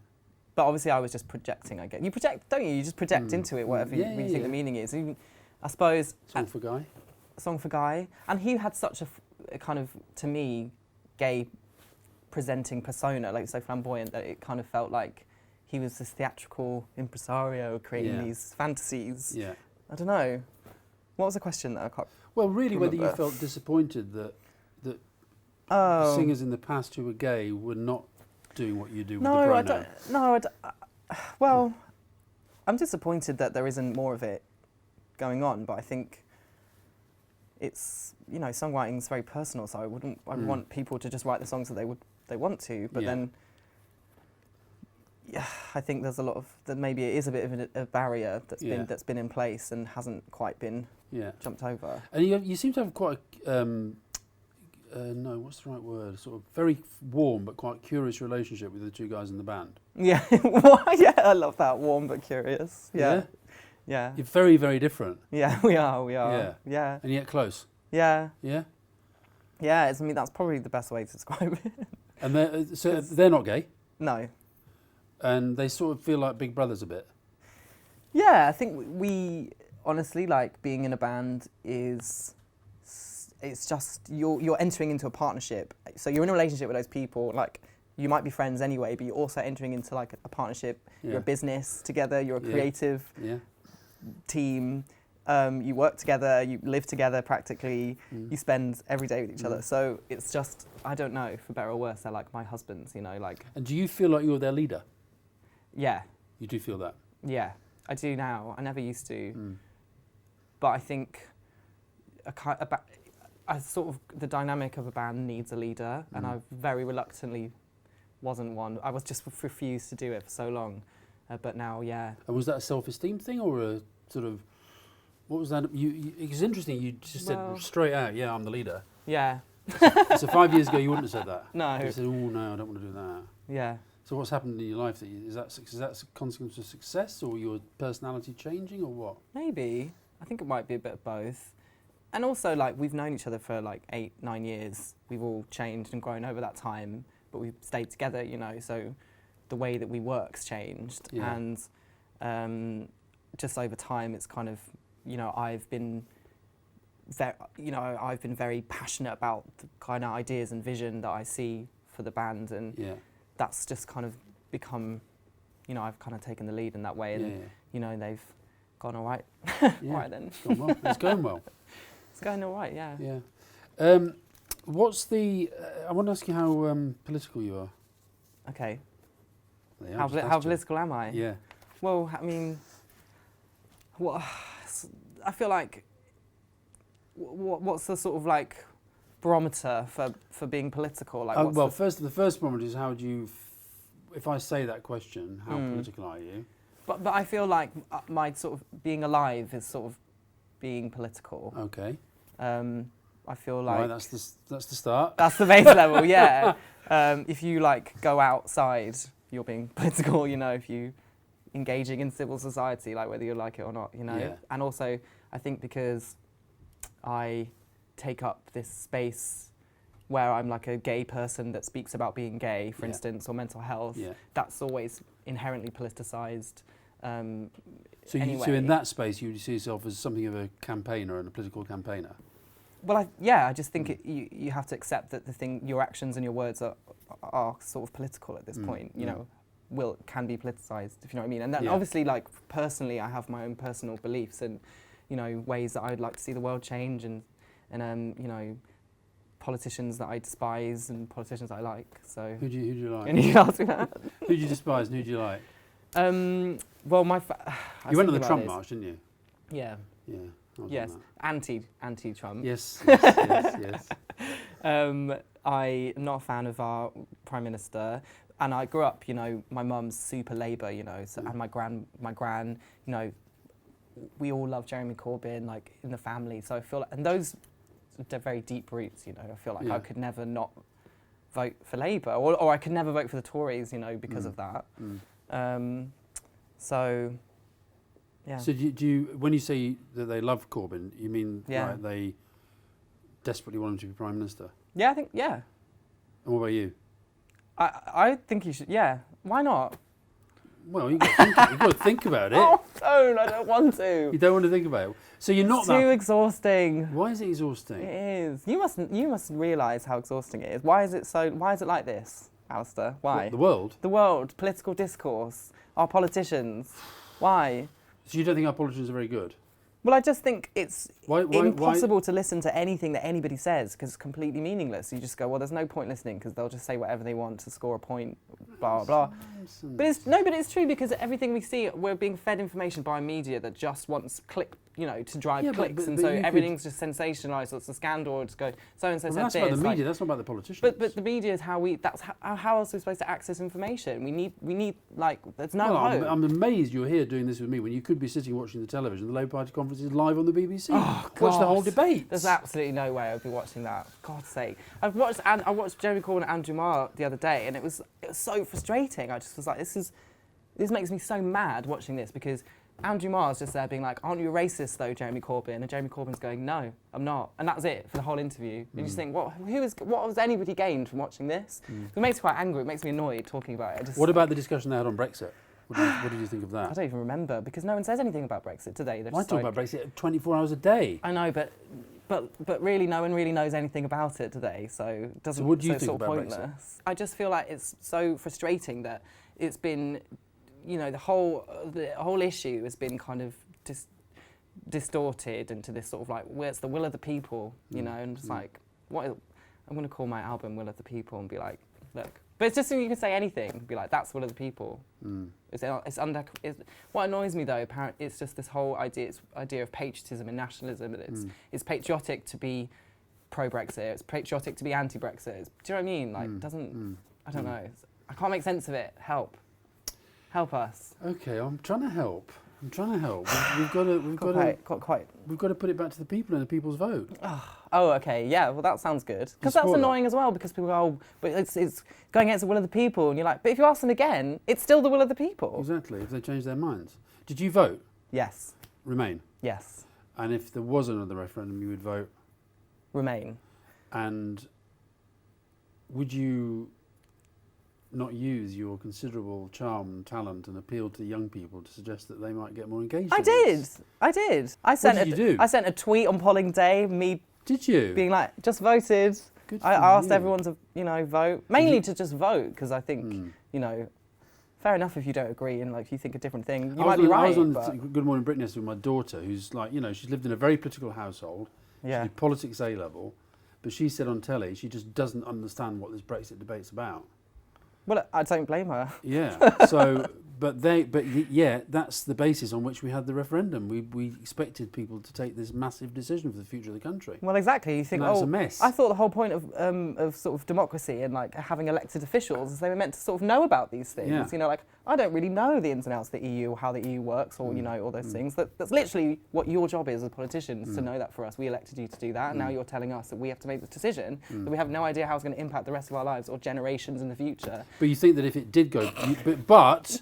But obviously I was just projecting, I guess. You project, don't you? You just project into it whatever you think the meaning is. I suppose... Song for Guy. Song for Guy. And he had such a kind of, to me, gay presenting persona, like so flamboyant, that it kind of felt like he was this theatrical impresario creating these fantasies. Yeah. I don't know. What was the question that I can't really, remember. whether you felt disappointed that singers in the past who were gay were not doing what you do with the pronoun. Well, I'm disappointed that there isn't more of it going on, but I think it's, you know, songwriting is very personal, so I want people to just write the songs that they want to, but then I think there's a lot of that. Maybe it is a bit of a barrier that's been in place and hasn't quite been jumped over. And you seem to have quite no, what's the right word? Sort of very warm but quite curious relationship with the two guys in the band. Yeah, yeah, I love that, warm but curious. Yeah, yeah, You're very, very different. yeah. We are. Yeah. Yeah, And yet close. yeah, Yeah. yeah. I mean, that's probably the best way to describe it. And they're not gay, No. and they sort of feel like big brothers a bit. Yeah, I think we honestly, like, being in a band is, it's just you're entering into a partnership. So you're in a relationship with those people. Like, you might be friends anyway, but you're also entering into like a partnership. Yeah. You're a business together. You're a creative Yeah. team. You work together. You live together practically. Mm. You spend every day with each other. So it's just, I don't know, for better or worse, they're like my husbands. You know, like. And do you feel like you're their leader? Yeah. You do feel that? Yeah, I do now. I never used to. Mm. But I think I sort of, the dynamic of a band needs a leader, and I very reluctantly wasn't one. I was just refused to do it for so long, but now, yeah. And was that a self-esteem thing, or a sort of, what was that? It's interesting, you just said straight out, yeah, I'm the leader. Yeah. So 5 years ago you wouldn't have said that? No. You said, oh no, I don't want to do that. Yeah. So what's happened in your life? Is that a consequence of success, or your personality changing, or what? Maybe. I think it might be a bit of both. And also, like, we've known each other for like 8-9 years. We've all changed and grown over that time, but we've stayed together, you know, so the way that we work's changed. Yeah. And just over time, it's kind of, you know, I've been very passionate about the kind of ideas and vision that I see for the band, and that's just kind of become, you know, I've kind of taken the lead in that way, and you know, they've gone all right. Right then. It's gone well. It's going well. It's going all right, yeah. Yeah. What's the? I want to ask you how political you are. Okay. Yeah, How political am I? Yeah. Well, I mean, I feel like, what's the sort of like barometer for being political? Like, Well, the first moment is, how do you? If I say that question, how political are you? But I feel like my sort of being alive is sort of being political. Okay. I feel like... Right, that's the start. That's the base level, yeah. If you, like, go outside, you're being political, you know, if you engaging in civil society, like, whether you like it or not, you know. Yeah. And also, I think because I take up this space where I'm like a gay person that speaks about being gay, for instance, or mental health, that's always inherently politicized. So in that space, you see yourself as something of a campaigner and a political campaigner? Well, I just think you have to accept that your actions and your words are sort of political at this point, you know, can be politicized, if you know what I mean. And then obviously, like, personally, I have my own personal beliefs and, you know, ways that I'd like to see the world change, and you know, politicians that I despise and politicians I like. So who do you like? And you ask me that? Who do you despise and who do you like? Well, you went on the Trump march, didn't you? Yeah. Yeah. Yes. Anti-Trump. Yes. I'm not a fan of our Prime Minister, and I grew up, you know, my mum's super Labour, you know, so, and my gran, you know, we all love Jeremy Corbyn, like, in the family. So I feel like, and those are very deep roots, you know. I feel like I could never not vote for Labour, or I could never vote for the Tories, you know, because of that. So, yeah. So do you, when you say that they love Corbyn, you mean like they desperately want him to be Prime Minister? Yeah, I think, yeah. And what about you? I think you should, yeah. Why not? Well, you've got to think about it. Oh, don't, I don't want to. You don't want to think about it. So you're not too exhausting. Why is it exhausting? It is. You must realise how exhausting it is. Why is it like this, Alistair? Why? What, the world? The world, political discourse, our politicians. Why? So you don't think our politicians are very good? Well, I just think it's impossible to listen to anything that anybody says, because it's completely meaningless. You just go, well, there's no point listening, because they'll just say whatever they want to score a point, blah, blah, blah. scams. And But it's true, because everything we see, we're being fed information by media that just wants to drive Yeah, clicks, but and you so could- everything's just sensationalised. So it's a scandal, or just go so and so Well, said that's this. about the media. like- That's not about the politicians. but the media is how else are we supposed to access information? We need like there's no Well, hope. I'm amazed you're here doing this with me when you could be sitting watching the television. The Labour Party conference is live on the BBC. Oh, Watch the whole God. debate. There's absolutely no way I'd be watching that. For God's sake. I watched Jeremy Corbyn and Andrew Marr the other day, and it was so frustrating. I just was like, this makes me so mad watching this, because Andrew Marr's just there being like, aren't you a racist though, Jeremy Corbyn? And Jeremy Corbyn's going, no, I'm not. And that's it for the whole interview. And you just think, what has anybody gained from watching this? It makes me quite angry. It makes me annoyed talking about it. What about the discussion they had on Brexit? What did you think of I that? don't even remember, because no one says anything about Brexit today. They're Why just talk like, about Brexit 24 hours a day? I know, but really, no one really knows anything about it today. So it doesn't. So what do you it's think sort of about pointless. I just feel like it's so frustrating that it's been, the whole issue has been kind of distorted into this sort of like, where it's the will of the people, and just like, I'm going to call my album "Will of the People" and be like, look. But it's just so you can say anything, be like, that's will of the people. What annoys me though, apparently, it's just this whole idea of patriotism and nationalism. And it's patriotic to be pro-Brexit. It's patriotic to be anti-Brexit. Do you know what I mean? Like, I don't know. I can't make sense of it. Help us. Okay, I'm trying to help. We've got to put it back to the people and the people's vote. Oh, okay, yeah. Well, that sounds good. Because You that's support annoying as well. Because people go, oh, but it's going against the will of the people, and you're like, but if you ask them again, it's still the will of the people. Exactly. If they change their minds. Did you vote? Yes. Remain. Yes. And if there was another referendum, you would vote. Remain. And would you not use your considerable charm and talent and appeal to young people to suggest that they might get more engaged? I did. I What did you do? I sent a tweet on polling day, me Did you? being like, just voted. Good I for asked you. everyone to, vote. Mainly to just vote, because I think, fair enough if you don't agree and like you think a different thing. You might be right. I was on but Good Morning Britain yesterday with my daughter, who's like, she's lived in a very political household. yeah. She did politics A level, but she said on telly she just doesn't understand what this Brexit debate's about. Well, I don't blame her. Yeah. So, yeah, that's the basis on which we had the referendum. We expected people to take this massive decision for the future of the country. Well, exactly. You think, And that's oh, a mess. I thought the whole point of sort of democracy and like having elected officials is they were meant to sort of know about these things. Yeah. Like I don't really know the ins and outs of the EU, or how the EU works, or all those things. That's literally what your job is as a politician, is to know that for us. We elected you to do that, and now you're telling us that we have to make this decision that we have no idea how it's going to impact the rest of our lives or generations in the future. But you think that if it did go, but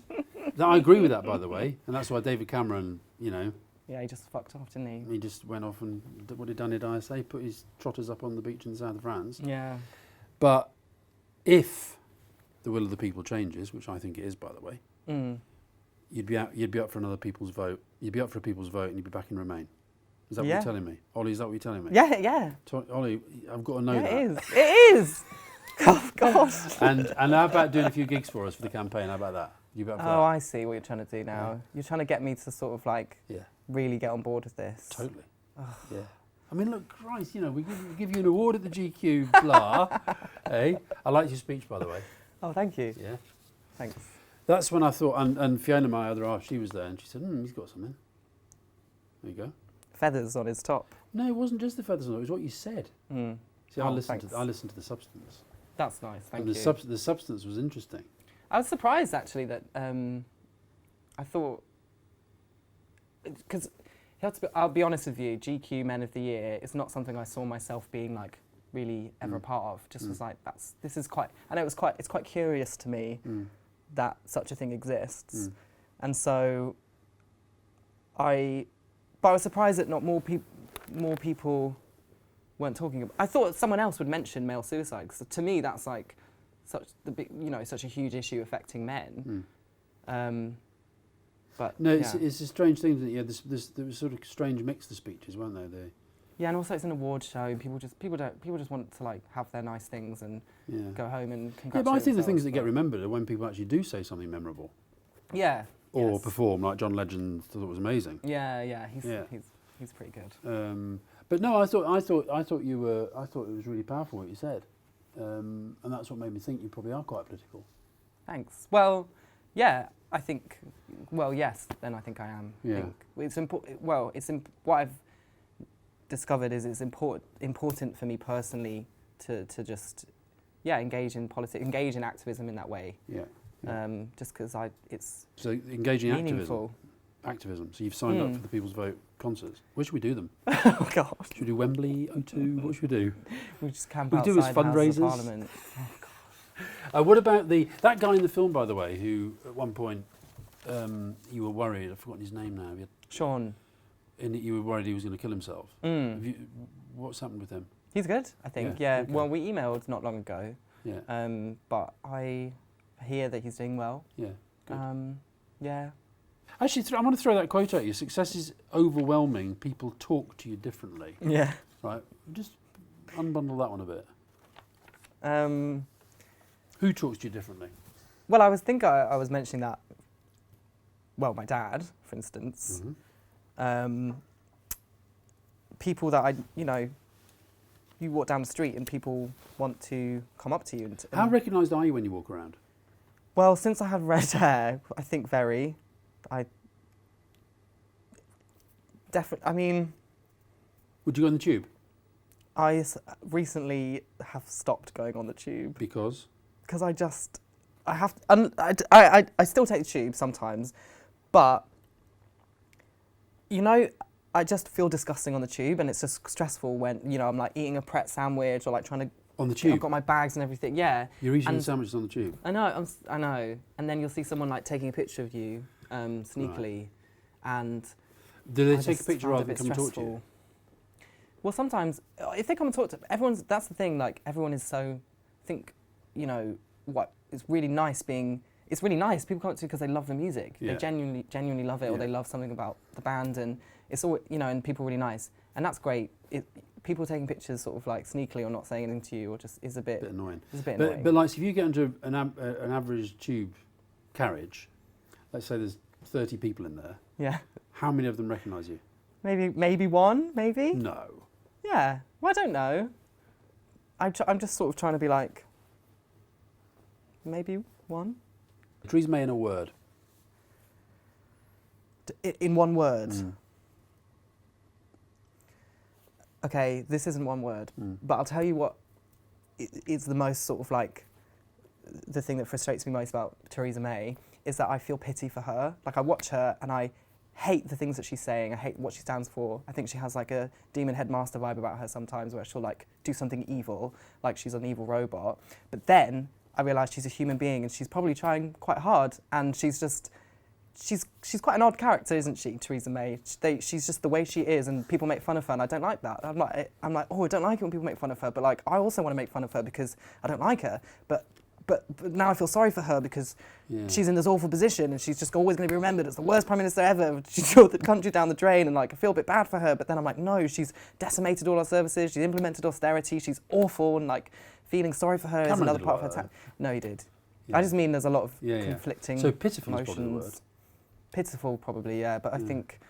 I agree with that, by the way, and that's why David Cameron, Yeah, he just fucked off, didn't he? he just went off and what he'd done at ISA, put his trotters up on the beach in the south of France. Yeah. But if the will of the people changes, which I think it is, by the way, you'd be up for another people's vote. You'd be up for a people's vote, and you'd be back in Remain. Is that what Yeah. you're telling me, Ollie? Is that what you're telling me? Yeah, yeah. Ollie, I've got to know Yeah, that. it is. It is. Oh, God. And how about doing a few gigs for us for the campaign? How about that? You be up for Oh, that? I see what you're trying to do now. Yeah. You're trying to get me to sort of like Yeah, really get on board with this. totally. Yeah. I mean, look, Christ, we give you an award at the GQ, blah. Hey, I liked your speech, by the way. Oh, thank you. Yeah. Thanks. That's when I thought, and Fiona, my other half, she was there, and she said, he's got something. There you go. Feathers on his top. No, it wasn't just the feathers on it, it was what you said. See, I Oh, listened thanks. to the substance. That's nice. Thank And you. the substance was interesting. I was surprised actually that I thought, because I'll be honest with you, GQ Men of the Year is not something I saw myself being like really ever a part of. Just was like this is quite. I know it's quite curious to me that such a thing exists, and so I was surprised that not more people weren't talking about. I thought someone else would mention male suicide, because to me that's like such a huge issue affecting men. But No, yeah. it's a strange thing, isn't it? Yeah, there was sort of strange mix of speeches, weren't there? Yeah, and also it's an award show, and people just want to like have their nice things and Yeah. go home and congratulate Yeah, but I think the things themselves, that get but- remembered are when people actually do say something memorable Yeah. or yes. perform, like John Legend thought it was amazing. Yeah, Yeah. he's pretty good. But no, I thought it was really powerful what you said, and that's what made me think you probably are quite political. Thanks. Well, Yeah, I think. Well, yes. Then I think I am. Yeah. I think it's important. Well, what I've discovered is it's important for me personally to just engage in politics, engage in activism in that way. Yeah. Just because it's So engaging meaningful. activism. So you've signed up for the People's Vote concerts. Where should we do them? Oh God. Should we do Wembley, O2? What should we do? We just camp We do as outside the House of fundraisers. Parliament. What about that guy in the film, by the way, who at one point you were worried? I've forgotten his name now. Sean. You were worried he was going to kill himself. What's happened with him? He's good, I think. Yeah, Yeah. okay. Well, we emailed not long ago. Yeah. But I hear that he's doing well. Yeah. Good. Yeah. Actually, I want to throw that quote at you. Success is overwhelming. People talk to you differently. Yeah. Right. Just unbundle that one a bit. Um, Who talks to you differently? well, I was mentioning that. Well, my dad, for instance. Mm-hmm. People that you walk down the street and people want to come up to you. And How recognised are you when you walk around? well, since I have red hair, I think very. I mean, Would you go on the tube? I recently have stopped going on the tube Because? because I have I still take the tube sometimes, but I just feel disgusting on the tube, and it's just stressful when I'm like eating a Pret sandwich or like trying to. On the tube? I've got my bags and everything. Yeah. You're eating and sandwiches on the tube? I know. I know. And then you'll see someone like taking a picture of you sneakily, and Do they I take a just picture find it rather a than bit come and talk to you? stressful. Well, sometimes if they come and talk to everyone's, that's the thing. Like everyone is so. I think what it's really nice being. It's really nice. People come up to you because they love the music. Yeah. They genuinely love it, or they love something about the band, and it's all and people are really nice, and that's great. People taking pictures sort of like sneakily or not saying anything to you or just is a bit annoying. It's a bit annoying. But like, so if you get into an average tube carriage, let's say there's 30 people in there, yeah. how many of them recognise you? Maybe one, maybe? No. Yeah. Well, I don't know. I'm just sort of trying to be like, maybe one? Theresa May in a word. In one word? Mm. Okay, this isn't one word, but I'll tell you what is the most sort of like, the thing that frustrates me most about Theresa May is that I feel pity for her. Like I watch her and I hate the things that she's saying. I hate what she stands for. I think she has like a demon headmaster vibe about her sometimes, where she'll like do something evil, like she's an evil robot. But then I realise she's a human being and she's probably trying quite hard, and she's quite an odd character, isn't she, Theresa May? She's just the way she is, and people make fun of her, and I don't like that. I'm like, oh, I don't like it when people make fun of her, but like, I also want to make fun of her because I don't like her. But now I feel sorry for her because she's in this awful position, and she's just always going to be remembered as the worst prime minister ever. She threw the country down the drain, and like, I feel a bit bad for her. But then I'm like, no, she's decimated all our services. She's implemented austerity. She's awful, and like, feeling sorry for her is another part of her. No, he did. Yeah. I just mean there's a lot of conflicting So pitiful emotions. is probably the word. Pitiful, probably, yeah. But I think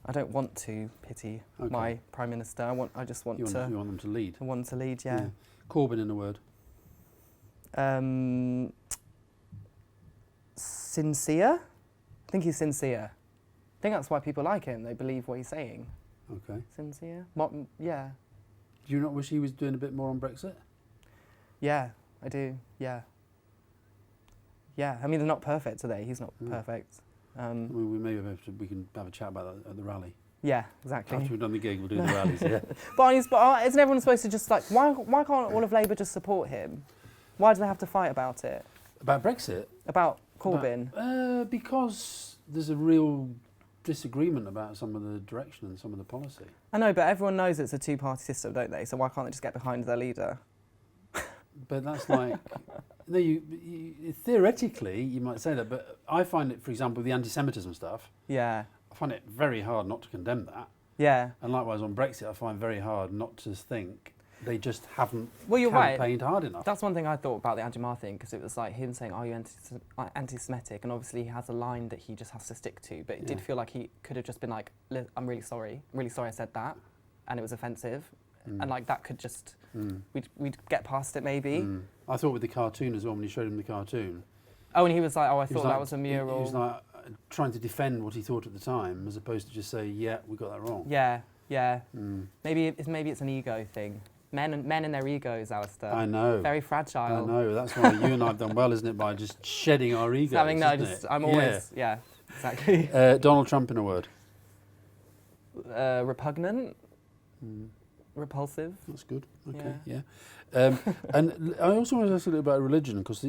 I don't want to pity my prime minister. I just want you want them to lead. I want to lead, yeah. Corbyn in a word. Sincere. I think he's sincere. I think that's why people like him. They believe what he's saying. Okay. Sincere. Yeah. Do you not wish he was doing a bit more on Brexit? Yeah, I do. Yeah. Yeah. I mean, they're not perfect today. He's not perfect. We can have a chat about that at the rally. Yeah, exactly. After we've done the gig, we'll do the rallies. Yeah. But isn't everyone supposed to just like, why can't all of Labour just support him? Why do they have to fight about it? About Brexit? About Corbyn? Because there's a real disagreement about some of the direction and some of the policy. I know, but everyone knows it's a two-party system, don't they? So why can't they just get behind their leader? But that's like, no, you theoretically you might say that, but I find it, for example, the anti-Semitism stuff. Yeah. I find it very hard not to condemn that. Yeah. And likewise on Brexit, I find very hard not to think they just haven't you're campaigned hard enough. That's one thing I thought about the Anjumar thing, because it was like him saying, "Are you anti-Semitic?" And obviously he has a line that he just has to stick to. But it did feel like he could have just been like, "I'm really sorry I said that," and it was offensive, and like that could just we'd get past it maybe. I thought with the cartoon as well, when he showed him the cartoon, Oh, and he was like, oh, I He was thought that like- was a mural. He was like trying to defend what he thought at the time, as opposed to just say, "Yeah, we got that wrong." Yeah, yeah. Mm. Maybe it's an ego thing. Men and their egos, Alistair. I know. Very fragile. I know. That's why you and I have done well, isn't it? By just shedding our egos. I'm always, yeah, exactly. Donald Trump in a word. Repugnant, Mm. repulsive. That's good. Okay. Yeah. And I also want to ask a little about religion, because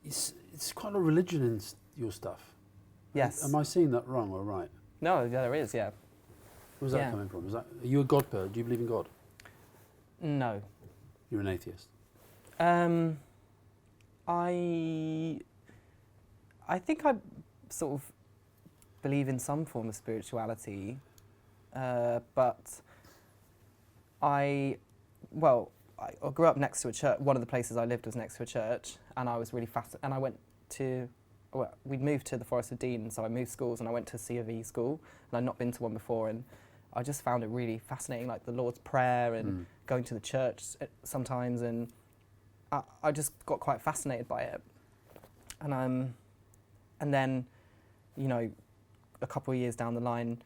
it's quite a religion in your stuff. Yes. Am I seeing that wrong or right? No, yeah, there is, yeah. Where's that Yeah. coming from? Are you a God person? Do you believe in God? No. You're an atheist. I think I sort of believe in some form of spirituality, but I grew up next to a church. One of the places I lived was next to a church, and I was really fascinated. And I went to, we'd moved to the Forest of Dean, so I moved schools, and I went to a C of E school, and I'd not been to one before, and I just found it really fascinating, like the Lord's Prayer and going to the church sometimes, and I just got quite fascinated by it. And then, you know, a couple of years down the line,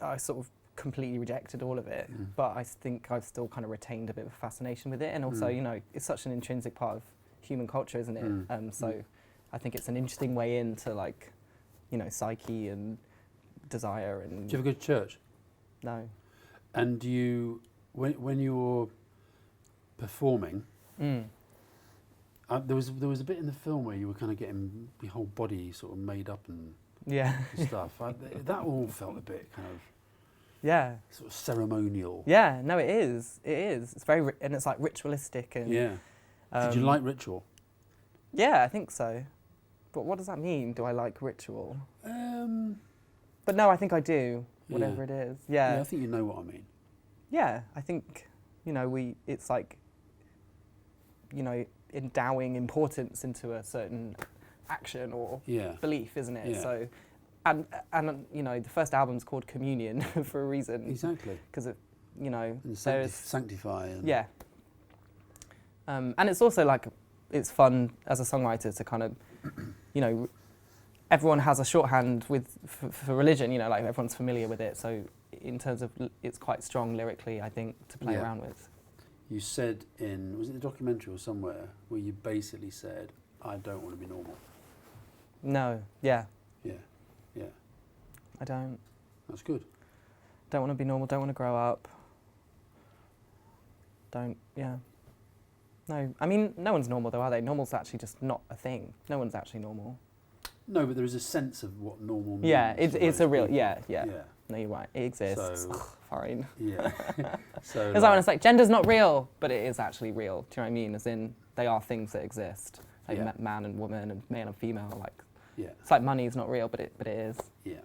I sort of completely rejected all of it, but I think I've still kind of retained a bit of fascination with it, and also, you know, it's such an intrinsic part of human culture, isn't it? So I think it's an interesting way into, like, you know, psyche and desire. And Do you ever go to church? No. And do you, when you're performing, there was a bit in the film where you were kind of getting your whole body sort of made up and Yeah. stuff. That all felt a bit kind of Yeah. sort of ceremonial. Yeah. No, it is. It is. It's very, and it's like ritualistic and. Yeah. Did you like ritual? Yeah, I think so. But what does that mean? Do I like ritual? But no, I think I do. Whatever it is. Yeah. I think you know what I mean. Yeah, I think, you know, it's like, you know, endowing importance into a certain action or belief, isn't it? Yeah. So, and you know, the first album's called Communion for a reason. Exactly. Because it, you know, And there's sanctify. And yeah. And it's also like, it's fun as a songwriter to kind of, you know, everyone has a shorthand for religion, you know, like everyone's familiar with it. So in terms of, it's quite strong lyrically, I think, to play around with. You said was it the documentary or somewhere, where you basically said, I don't want to be normal. No, yeah. Yeah, yeah. I don't. That's good. Don't want to be normal, don't want to grow up. No, I mean, no one's normal though, are they? Normal's actually just not a thing. No one's actually normal. No, but there is a sense of what normal means. Yeah, it's a real, people. yeah. No, you're right, it exists. So, fine. Yeah. So It's like when it's like, gender's not real, but it is actually real. Do you know what I mean? As in, they are things that exist. Like man and woman and male and female, like. Yeah. It's like money is not real, but it is. Yeah.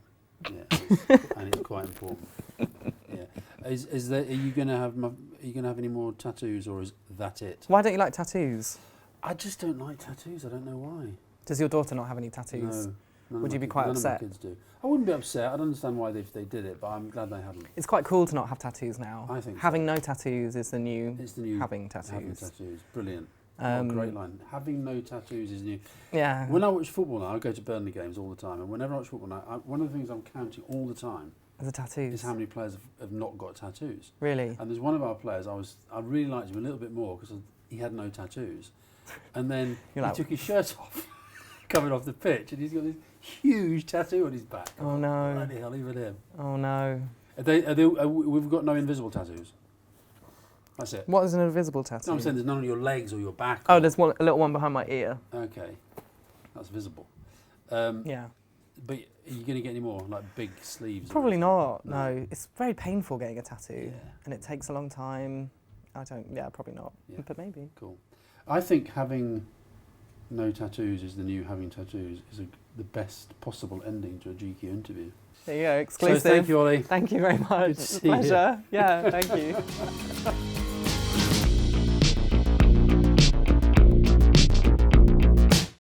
Yeah. And it's quite important. Yeah. Is there? Are you gonna have any more tattoos, or is that it? Why don't you like tattoos? I just don't like tattoos. I don't know why. Does your daughter not have any tattoos? No. Would you be quite upset? None of my kids do. I wouldn't be upset. I'd understand why they did it, but I'm glad they haven't. It's quite cool to not have tattoos now. I think having no tattoos is the new. It's the new having tattoos. Having tattoos. Brilliant. What a great line. Having no tattoos is new. Yeah. When I watch football now, I go to Burnley games all the time, and whenever I watch football now, one of the things I'm counting all the time the tattoos is how many players have not got tattoos. Really? And there's one of our players, I really liked him a little bit more because he had no tattoos. And then he took his shirt off, coming off the pitch, and he's got this huge tattoo on his back. Oh no. Bloody hell, even him. Oh no. We've got no invisible tattoos. That's it. What is an invisible tattoo? No, I'm saying there's none on your legs or your back. Oh, there's a little one behind my ear. Okay. That's visible. Yeah. But are you going to get any more, like big sleeves? Probably not, no. It's very painful getting a tattoo. Yeah. And it takes a long time. Probably not. Yeah. But maybe. Cool. I think having no tattoos is the new having tattoos is the best possible ending to a GQ interview. There you go, exclusive. So thank you, Olly. Thank you very much. Good to see you. Pleasure. Yeah, thank you.